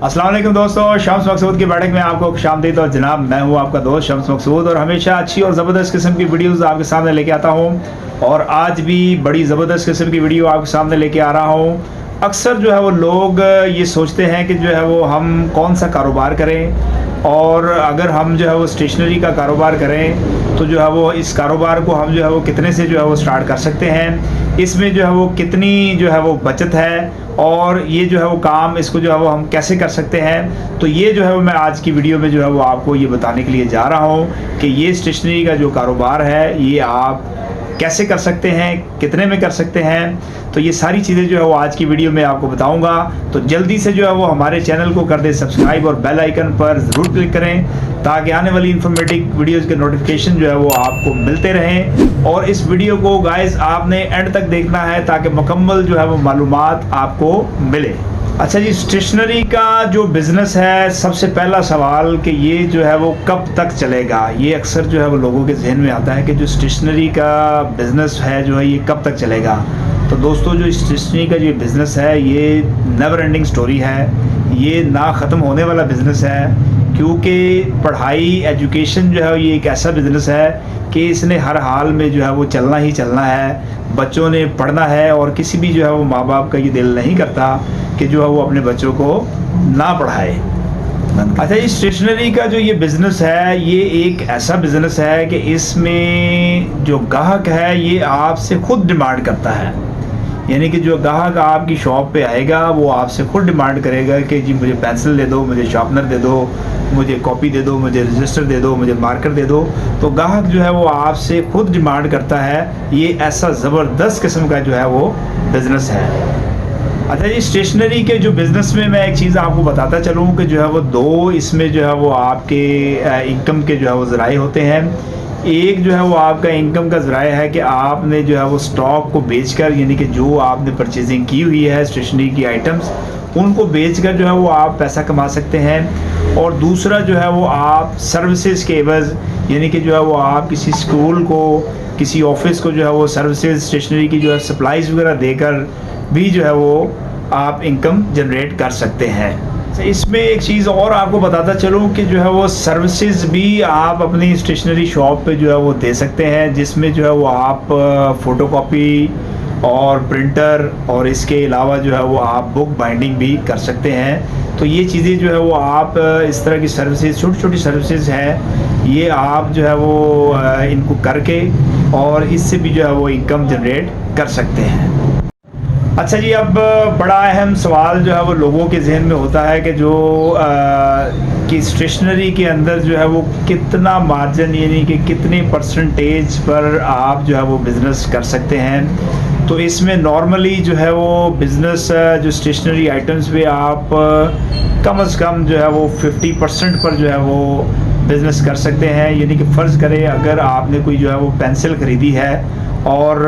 अस्सलाम वालेकुम दोस्तों, शम्स मकसूद की बैठक में आपको खुशामदीद। और जनाब, मैं हूं आपका दोस्त शम्स मकसूद और हमेशा अच्छी और ज़बरदस्त किस्म की वीडियोस आपके सामने लेके आता हूं। और आज भी बड़ी ज़बरदस्त किस्म की वीडियो आपके सामने लेके आ रहा हूं। अक्सर जो है वो लोग ये सोचते हैं कि जो है वो हम कौन सा कारोबार करें, और अगर हम जो है वो स्टेशनरी का कारोबार करें तो जो है वो इस कारोबार को हम जो है वो कितने से जो है वो स्टार्ट कर सकते हैं, इसमें जो है वो कितनी जो है वो बचत है, और ये जो है वो काम इसको जो है वो हम कैसे कर सकते हैं। तो ये जो है वो मैं आज की वीडियो में जो है वो आपको ये बताने के लिए जा रहा हूँ कि ये स्टेशनरी का जो कारोबार है ये आप कैसे कर सकते हैं, कितने में कर सकते हैं। तो ये सारी चीज़ें जो है वो आज की वीडियो में आपको बताऊंगा। तो जल्दी से जो है वो हमारे चैनल को कर दें सब्सक्राइब और बेल आइकन पर ज़रूर क्लिक करें, ताकि आने वाली इंफॉर्मेटिव वीडियोज़ के नोटिफिकेशन जो है वो आपको मिलते रहें। और इस वीडियो को गाइस आपने एंड तक देखना है ताकि मुकम्मल जो है वो मालूमात आपको मिले। अच्छा जी, स्टेशनरी का जो बिज़नेस है, सबसे पहला सवाल कि ये जो है वो कब तक चलेगा। ये अक्सर जो है वो लोगों के जहन में आता है कि जो स्टेशनरी का बिज़नेस है जो है ये कब तक चलेगा। तो दोस्तों, जो स्टेशनरी का जो बिज़नेस है ये नेवर एंडिंग स्टोरी है, ये ना ख़त्म होने वाला बिज़नेस है। क्योंकि पढ़ाई, एजुकेशन जो है ये एक ऐसा बिज़नेस है कि इसने हर हाल में जो है वो चलना ही चलना है। बच्चों ने पढ़ना है और किसी भी जो है वो माँ बाप का ये दिल नहीं करता कि जो है वो अपने बच्चों को ना पढ़ाए। अच्छा, ये स्टेशनरी का जो ये बिज़नेस है ये एक ऐसा बिज़नेस है कि इसमें जो ग्राहक है ये आपसे खुद डिमांड करता है। यानी कि जो ग्राहक आपकी शॉप पे आएगा वो आपसे खुद डिमांड करेगा कि जी मुझे पेंसिल दे दो, मुझे शार्पनर दे दो, मुझे कॉपी दे दो, मुझे रजिस्टर दे दो, मुझे मार्कर दे दो। तो ग्राहक जो है वो आपसे खुद डिमांड करता है। ये ऐसा ज़बरदस्त किस्म का जो है वो बिज़नेस है। अच्छा जी, स्टेशनरी के जो बिज़नेस में मैं एक चीज़ आपको बताता चलूँ कि जो है वो दो इसमें जो है वो आपके इनकम के जो है वो ज़राए होते हैं। एक जो है वो आपका इनकम का ज़राया है कि आपने जो है वो स्टॉक को बेचकर, यानी कि जो आपने परचेजिंग की हुई है स्टेशनरी की आइटम्स, उनको बेचकर जो है वो आप पैसा कमा सकते हैं। और दूसरा जो है वो आप सर्विसेज के एवज़, यानी कि जो है वो आप किसी स्कूल को, किसी ऑफिस को जो है वो सर्विसेज स्टेशनरी की जो है सप्लाईज वगैरह देकर भी जो है वो आप इनकम जनरेट कर सकते हैं। इसमें एक चीज़ और आपको बताता चलूँ कि जो है वो सर्विसेज भी आप अपनी स्टेशनरी शॉप पे जो है वो दे सकते हैं, जिसमें जो है वो आप फ़ोटोकॉपी और प्रिंटर और इसके अलावा जो है वो आप बुक बाइंडिंग भी कर सकते हैं। तो ये चीज़ें जो है वो आप इस तरह की सर्विसेज, छोटी छोटी सर्विसेज हैं, ये आप जो है वो इनको करके और इससे भी जो है वो इनकम जनरेट कर सकते हैं। अच्छा जी, अब बड़ा अहम सवाल जो है वो लोगों के जहन में होता है कि जो कि स्टेशनरी के अंदर जो है वो कितना मार्जिन, यानी कि कितने परसेंटेज पर आप जो है वो बिज़नेस कर सकते हैं। तो इसमें नॉर्मली जो है वो बिज़नेस जो स्टेशनरी आइटम्स पे आप कम से कम जो है वो 50% पर जो है वो बिज़नेस कर सकते हैं। यानी कि फ़र्ज़ करें अगर आपने कोई जो है वो पेंसिल ख़रीदी है और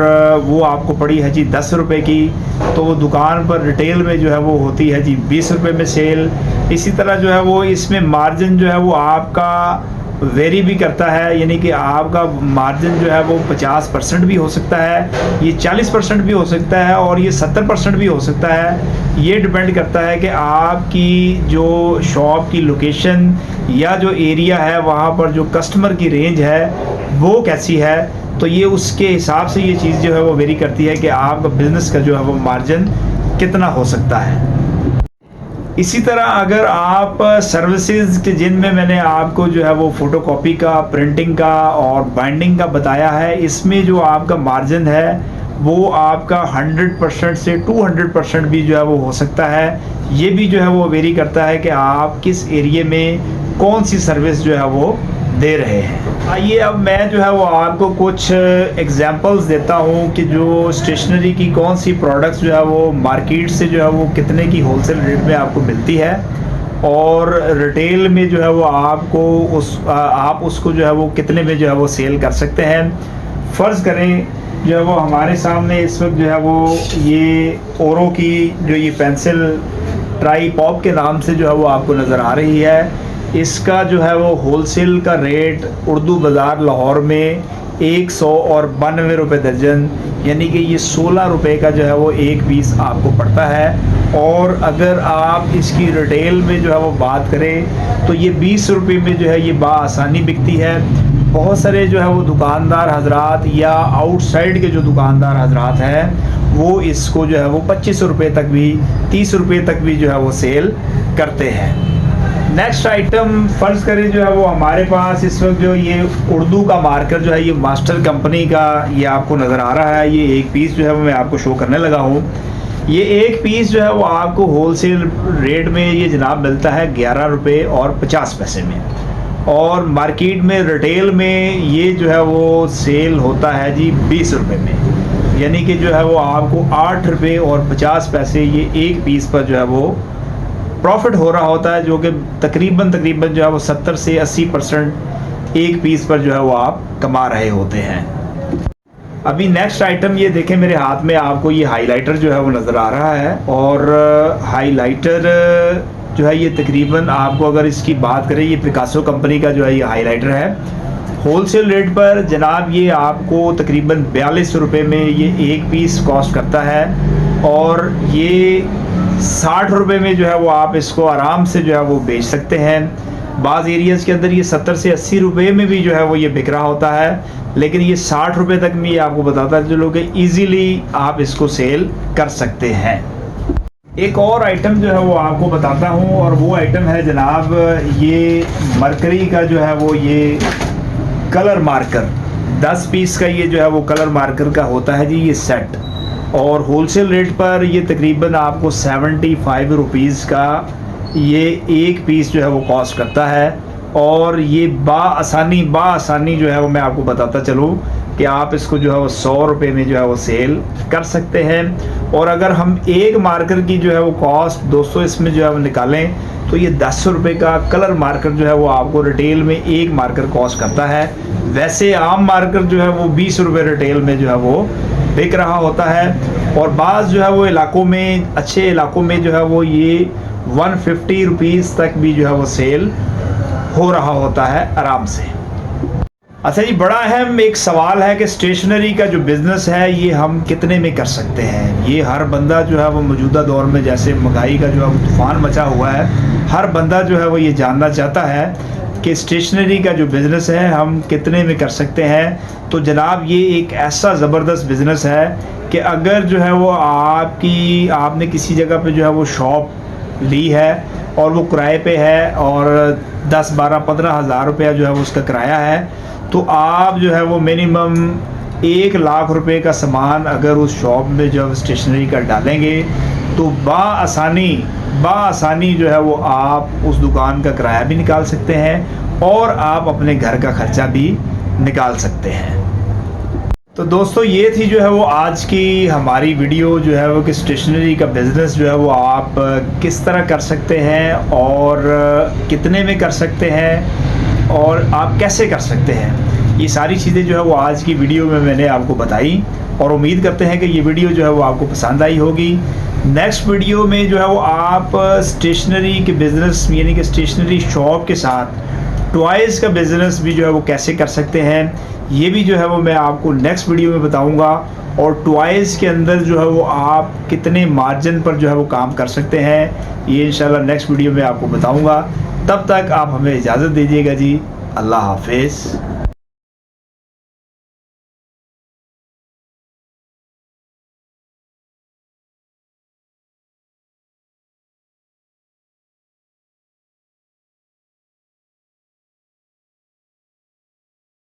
वो आपको पड़ी है जी 10 रुपये की, तो वो दुकान पर रिटेल में जो है वो होती है जी 20 रुपये में सेल। इसी तरह जो है वो इसमें मार्जिन जो है वो आपका वेरी भी करता है, यानी कि आपका मार्जिन जो है वो 50% भी हो सकता है, ये 40% भी हो सकता है और ये 70% भी हो सकता है। ये डिपेंड करता है कि आपकी जो शॉप की लोकेशन या जो एरिया है वहाँ पर जो कस्टमर की रेंज है वो कैसी है। तो ये उसके हिसाब से ये चीज़ जो है वो वेरी करती है कि आपका बिज़नेस का जो है वो मार्जिन कितना हो सकता है। इसी तरह अगर आप सर्विसेज के जिनमें मैंने आपको जो है वो फ़ोटोकॉपी का, प्रिंटिंग का और बाइंडिंग का बताया है, इसमें जो आपका मार्जिन है वो आपका 100% से 200% भी जो है वो हो सकता है। ये भी जो है वो वेरी करता है कि आप किस एरिया में कौन सी सर्विस जो है वो दे रहे हैं। आइए अब मैं जो है वो आपको कुछ एग्जांपल्स देता हूँ कि जो स्टेशनरी की कौन सी प्रोडक्ट्स जो है वो मार्केट से जो है वो कितने की होलसेल रेट में आपको मिलती है, और रिटेल में जो है वो आपको आप उसको जो है वो कितने में जो है वो सेल कर सकते हैं। फ़र्ज़ करें जो है वो हमारे सामने इस वक्त जो है वो ये ओरो की जो ये पेंसिल ट्राई पॉप के नाम से जो है वो आपको नज़र आ रही है। इसका जो है वो होलसेल का रेट उर्दू बाज़ार लाहौर में 192 दर्जन, यानी कि ये 16 रुपये का जो है वो एक पीस आपको पड़ता है। और अगर आप इसकी रिटेल में जो है वो बात करें तो ये 20 रुपये में जो है ये आसानी बिकती है। बहुत सारे जो है वो दुकानदार हजरात या आउटसाइड के जो दुकानदार हजरात हैं वो इसको जो है वो 25 रुपये तक भी, 30 रुपये तक भी जो है वो सेल करते हैं। नेक्स्ट आइटम फ़र्ज़ करें जो है वो हमारे पास इस वक्त जो ये उर्दू का मार्कर जो है ये मास्टर कंपनी का ये आपको नज़र आ रहा है। ये एक पीस जो है वो मैं आपको शो करने लगा हूँ। ये एक पीस जो है वो आपको होलसेल रेट में ये जनाब मिलता है 11 रुपये और 50 पैसे में, और मार्केट में रिटेल में ये जो है वो सेल होता है जी 20 रुपये में, यानी कि जो है वो आपको 8 रुपये और 50 पैसे ये एक पीस पर जो है वो प्रॉफिट हो रहा होता है, जो कि तकरीबन जो है वो 70 से 80% एक पीस पर जो है वो आप कमा रहे होते हैं। अभी नेक्स्ट आइटम ये देखें मेरे हाथ में, आपको ये हाइलाइटर जो है वो नज़र आ रहा है। और हाइलाइटर जो है ये तकरीबन आपको अगर इसकी बात करें, ये पिकासो कंपनी का जो है ये हाइलाइटर है। होलसेल रेट पर जनाब ये आपको तकरीबन 42 रुपये में ये एक पीस कॉस्ट करता है, और ये 60 रुपये में जो है वो आप इसको आराम से जो है वो बेच सकते हैं। बाज़ एरियाज़ के अंदर ये 70 से 80 रुपये में भी जो है वो ये बिक रहा होता है, लेकिन ये 60 रुपये तक में ये आपको बताता है जो कि ईज़िली आप इसको सेल कर सकते हैं। एक और आइटम जो है वो आपको बताता हूँ, और वो आइटम है जनाब ये मरकरी का जो है वो ये कलर मार्कर। 10 पीस का ये जो है वो कलर मार्कर का होता है जी ये सेट, और होलसेल रेट पर ये तकरीबन आपको 75 रुपीज़ का ये एक पीस जो है वो कॉस्ट करता है। और ये आसानी जो है वो मैं आपको बताता चलूँ कि आप इसको जो है वो 100 रुपये में जो है वो सेल कर सकते हैं। और अगर हम एक मार्कर की जो है वो कॉस्ट 200 इसमें जो है वो निकालें तो ये 10 रुपये का कलर मार्कर जो है वो आपको रिटेल में एक मार्कर कॉस्ट करता है। वैसे आम मार्कर जो है वो 20 रुपये रिटेल में जो है वो बिक रहा होता है, और बाज़ जो है वो इलाकों में, अच्छे इलाकों में जो है वो ये 150 रुपीज़ तक भी जो है वो सेल हो रहा होता है आराम से। अच्छा जी, बड़ा अहम एक सवाल है कि स्टेशनरी का जो बिज़नेस है ये हम कितने में कर सकते हैं। ये हर बंदा जो है वो मौजूदा दौर में जैसे महंगाई का जो है वो तूफ़ान मचा हुआ है, हर बंदा जो है वो ये जानना चाहता है कि स्टेशनरी का जो बिज़नेस है हम कितने में कर सकते हैं। तो जनाब ये एक ऐसा ज़बरदस्त बिज़नेस है कि अगर जो है वो आपने किसी जगह पे जो है वो शॉप ली है और वो किराए पे है और 10, 12, 15 हज़ार रुपया जो है वो उसका किराया है, तो आप जो है वो मिनिमम 1 लाख रुपए का सामान अगर उस शॉप में जो है स्टेशनरी का डालेंगे तो बाआसानी जो है वो आप उस दुकान का किराया भी निकाल सकते हैं और आप अपने घर का खर्चा भी निकाल सकते हैं। तो दोस्तों ये थी जो है वो आज की हमारी वीडियो जो है वो कि स्टेशनरी का बिज़नेस जो है वो आप किस तरह कर सकते हैं और कितने में कर सकते हैं और आप कैसे कर सकते हैं। ये सारी चीज़ें जो है वो आज की वीडियो में मैंने आपको बताई और उम्मीद करते हैं कि ये वीडियो जो है वो आपको पसंद आई होगी। नेक्स्ट वीडियो में जो है वो आप स्टेशनरी के बिज़नेस यानी कि स्टेशनरी शॉप के साथ टॉयज़ का बिज़नेस भी जो है वो कैसे कर सकते हैं, ये भी जो है वो मैं आपको नेक्स्ट वीडियो में बताऊंगा। और टॉयज़ के अंदर जो है वो आप कितने मार्जिन पर जो है वो काम कर सकते हैं, ये इंशाल्लाह नेक्स्ट वीडियो में आपको बताऊंगा। तब तक आप हमें इजाज़त दीजिएगा जी। अल्लाह हाफिज़।